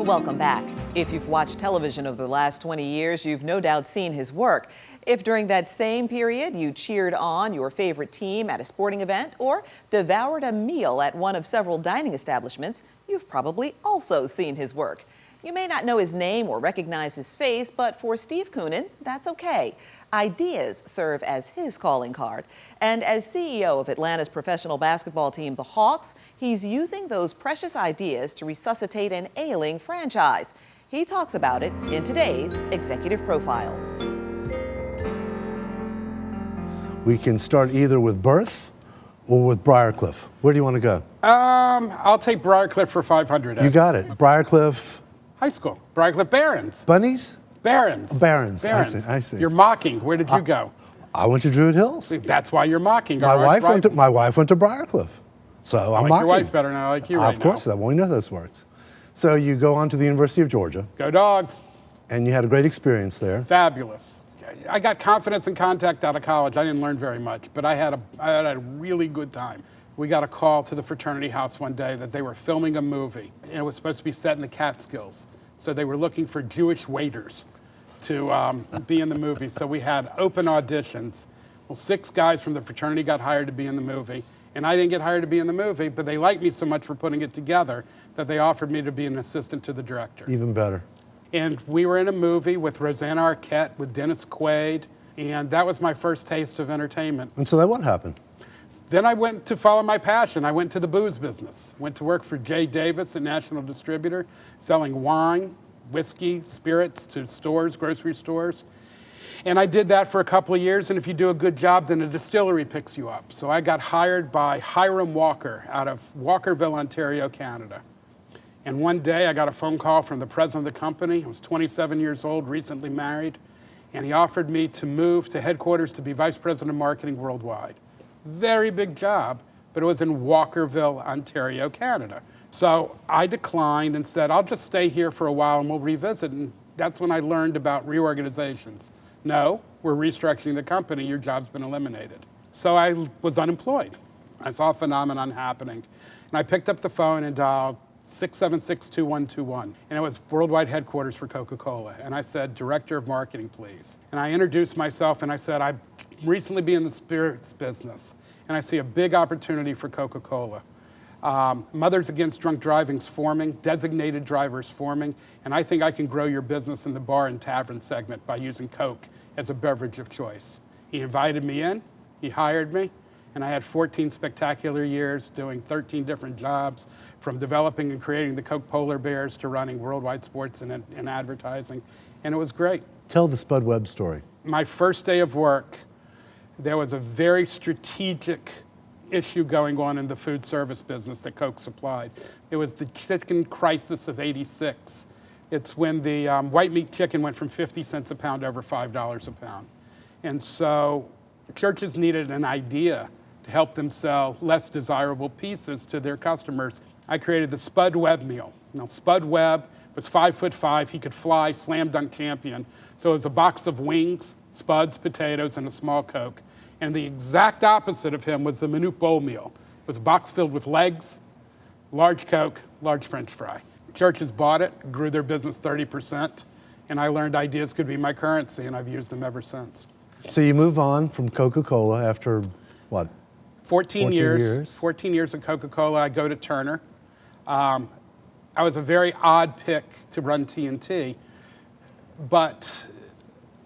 Welcome back. If you've watched television over the last 20 years, you've no doubt seen his work. If during that same period you cheered on your favorite team at a sporting event or devoured a meal at one of several dining establishments, you've probably also seen his work. You may not know his name or recognize his face, but for Steve Koonin, that's okay. Ideas serve as his calling card. And as CEO of Atlanta's professional basketball team, the Hawks, he's using those precious ideas to resuscitate an ailing franchise. He talks about it in today's Executive Profiles. We can start either with Birth or with Briarcliff. Where do you want to go? I'll take Briarcliff for 500. You got it. Briarcliff. High school. Briarcliff Barons. Bunnies? Barons. Barons. Barons. I see. You're mocking. Where did you go? I went to Druid Hills. That's why you're mocking. My wife went to Briarcliff. So I'm like mocking. Your wife better than I like you right now. Of course, well, we know this works. So you go on to the University of Georgia. Go Dogs. And you had a great experience there. Fabulous. I got confidence and contact out of college. I didn't learn very much, but I had a really good time. We got a call to the fraternity house one day that they were filming a movie, and it was supposed to be set in the Catskills. So they were looking for Jewish waiters to be in the movie. So we had open auditions. Well, 6 guys from the fraternity got hired to be in the movie, and I didn't get hired to be in the movie, but they liked me so much for putting it together that they offered me to be an assistant to the director. Even better. And we were in a movie with Rosanna Arquette, with Dennis Quaid, and that was my first taste of entertainment. And so then what happened? Then I went to follow my passion. I went to the booze business. Went to work for J. Davis, a national distributor, selling wine, whiskey, spirits to stores, grocery stores. And I did that for a couple of years, and if you do a good job, then a distillery picks you up. So I got hired by Hiram Walker out of Walkerville, Ontario, Canada. And one day I got a phone call from the president of the company. I was 27 years old, recently married, and he offered me to move to headquarters to be vice president of marketing worldwide. Very big job, but it was in Walkerville, Ontario, Canada. So I declined and said, I'll just stay here for a while and we'll revisit. And that's when I learned about reorganizations. No, we're restructuring the company, your job's been eliminated. So I was unemployed. I saw a phenomenon happening. And I picked up the phone and dialed 676-2121. And it was worldwide headquarters for Coca-Cola. And I said, Director of Marketing, please. And I introduced myself and I said, I've recently been in the spirits business. And I see a big opportunity for Coca-Cola. Mothers Against Drunk Driving's forming, designated drivers forming, and I think I can grow your business in the bar and tavern segment by using Coke as a beverage of choice. He invited me in, he hired me, and I had 14 spectacular years doing 13 different jobs, from developing and creating the Coke Polar Bears to running worldwide sports and advertising, and it was great. Tell the Spud Webb story. My first day of work, there was a very strategic issue going on in the food service business that Coke supplied. It was the chicken crisis of '86. It's when the white meat chicken went from 50 cents a pound to over $5 a pound. And so churches needed an idea to help them sell less desirable pieces to their customers. I created the Spud Webb meal. Now, Spud Webb was 5'5", he could fly, slam dunk champion. So it was a box of wings, spuds, potatoes, and a small Coke. And the exact opposite of him was the Minute Bowl meal. It was a box filled with legs, large Coke, large French fry. Churches bought it, grew their business 30%, and I learned ideas could be my currency, and I've used them ever since. So you move on from Coca-Cola after, what? 14 years. 14 years at Coca-Cola. I go to Turner. I was a very odd pick to run TNT, but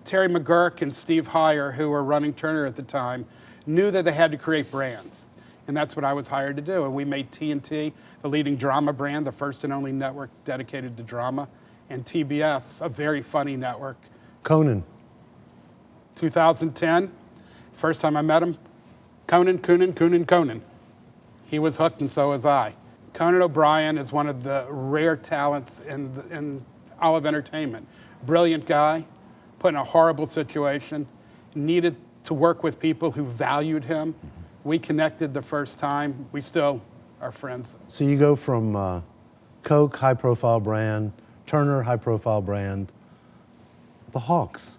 Terry McGurk and Steve Heyer, who were running Turner at the time, knew that they had to create brands. And that's what I was hired to do. And we made TNT, the leading drama brand, the first and only network dedicated to drama, and TBS, a very funny network. Koonin. 2010, first time I met him, Koonin. He was hooked and so was I. Conan O'Brien is one of the rare talents in all of entertainment. Brilliant guy, put in a horrible situation, needed to work with people who valued him. We connected the first time. We still are friends. So you go from Coke, high-profile brand, Turner, high-profile brand, the Hawks,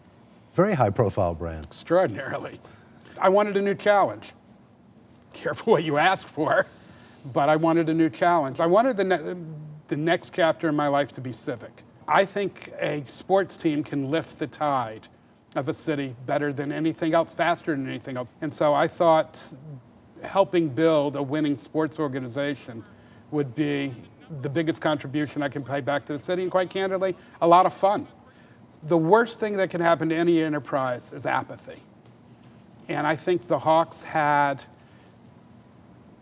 very high-profile brand. Extraordinarily. I wanted a new challenge. Careful what you ask for. but I wanted a new challenge. I wanted the next chapter in my life to be civic. I think a sports team can lift the tide of a city better than anything else, faster than anything else. And so I thought helping build a winning sports organization would be the biggest contribution I can pay back to the city, and quite candidly, a lot of fun. The worst thing that can happen to any enterprise is apathy. And I think the Hawks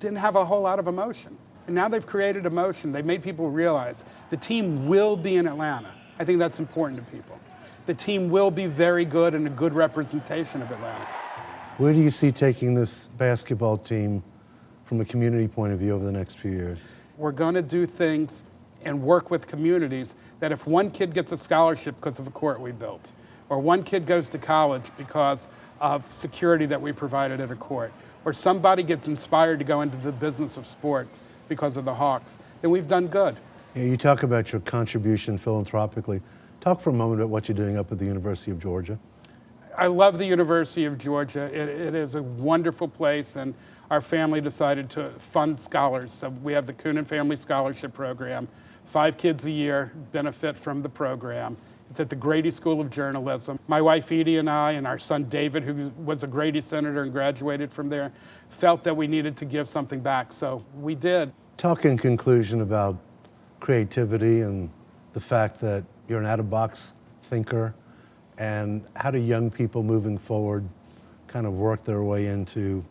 didn't have a whole lot of emotion. And now they've created emotion. They've made people realize the team will be in Atlanta. I think that's important to people. The team will be very good and a good representation of Atlanta. Where do you see taking this basketball team from a community point of view over the next few years? We're going to do things and work with communities that if one kid gets a scholarship because of a court we built, or one kid goes to college because of security that we provided at a court, or somebody gets inspired to go into the business of sports because of the Hawks, then we've done good. Yeah, you talk about your contribution philanthropically. Talk for a moment about what you're doing up at the University of Georgia. I love the University of Georgia. It is a wonderful place, and our family decided to fund scholars. So we have the Koonin Family Scholarship Program. 5 kids a year benefit from the program. It's at the Grady School of Journalism. My wife Edie and I and our son David, who was a Grady senator and graduated from there, felt that we needed to give something back, so we did. Talk in conclusion about creativity and the fact that you're an out-of-box thinker, and how do young people moving forward kind of work their way into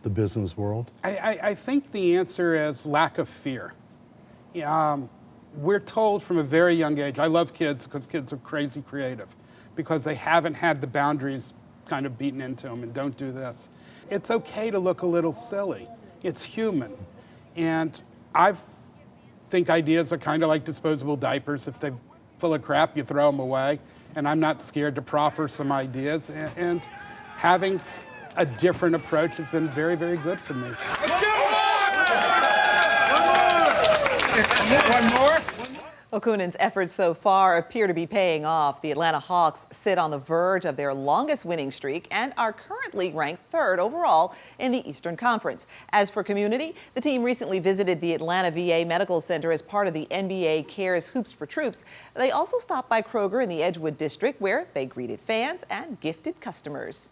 the business world? I think the answer is lack of fear. We're told from a very young age, I love kids because kids are crazy creative, because they haven't had the boundaries kind of beaten into them, and don't do this. It's okay to look a little silly. It's human. And I think ideas are kind of like disposable diapers. If they're full of crap, you throw them away. And I'm not scared to proffer some ideas. And having a different approach has been very, very good for me. Let's go! One more? Well, Koonin's efforts so far appear to be paying off. The Atlanta Hawks sit on the verge of their longest winning streak and are currently ranked 3rd overall in the Eastern Conference. As for community, the team recently visited the Atlanta VA Medical Center as part of the NBA Cares Hoops for Troops. They also stopped by Kroger in the Edgewood District, where they greeted fans and gifted customers.